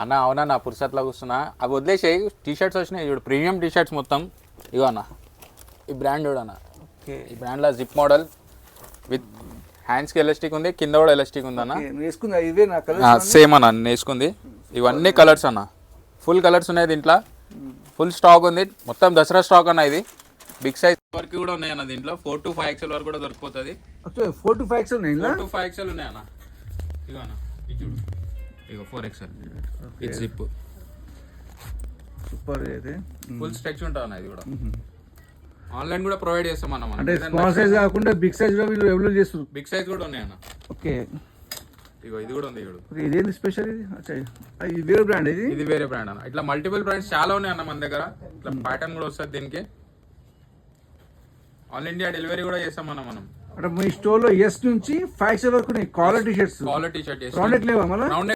అన్న అవునన్నా పురుషత్లో కూర్చున్నా అవి వదిలేసాయి. టీషర్ట్స్ వచ్చినాయి చూడు, ప్రీమియం టీషర్ట్స్ మొత్తం. ఇగో అన్న ఈ బ్రాండ్ చూడు అన్న. ఈ బ్రాండ్లో జిప్ మోడల్ విత్ హ్యాండ్స్కి ఎలాస్టిక్ ఉంది, కింద కూడా ఎలాస్టిక్ ఉంది అన్న. సేమ్ అన్న నేను వేసుకుంది. ఇవన్నీ కలర్స్ అన్న, ఫుల్ కలర్స్ ఉన్నాయి దీంట్లో. ఫుల్ స్టాక్ ఉంది, మొత్తం దసరా స్టాక్ అన్న. ఇది బిగ్ సైజ్ వరకు కూడా ఉన్నాయి అన్న దీంట్లో. 4 to 5 XL వరకు కూడా దొరికిపోతుంది. 4 to 5 XL ఉన్నాయి. 4 to 5 XL ఉన్నాయి అన్న. ఇగో అన్న ఇది చూడు, ఇగో 4 XL ఇది జిప్ సూపర్. అయితే ఫుల్ స్ట్రెచ్ ఉంటుంది అన్న. ఇది కూడా ఆన్లైన్ కూడా ప్రొవైడ్ చేస్తాం అన్న. అంటే స్మాల్ సైజ్ కాకుండా బిగ్ సైజ్ లో వీళ్ళు అవైలబుల్ చేస్తారు. బిగ్ సైజ్ కూడా ఉన్నాయి అన్న. ఓకే ఇగో ఇది కూడా ఉంది. ఇదేంటి స్పెషల్? ఇది వేరే బ్రాండ్. ఇది వేరే బ్రాండ్ అన్న. ఇట్లా మల్టిపుల్ బ్రాండ్స్ చాలా ఉన్నాయి అన్న మన దగ్గర. ఇట్లా ప్యాటర్న్ కూడా వస్తుంది దీనికి. ఆల్ ఇండియా డెలివరీ కూడా చేస్తాం అన్న మనం. అంటే మీ స్టోర్ లో ఎస్ నుంచి 5 XL వరకు quality shirts. Quality shirt round neck లేవా మళ్ళీ? రౌండ్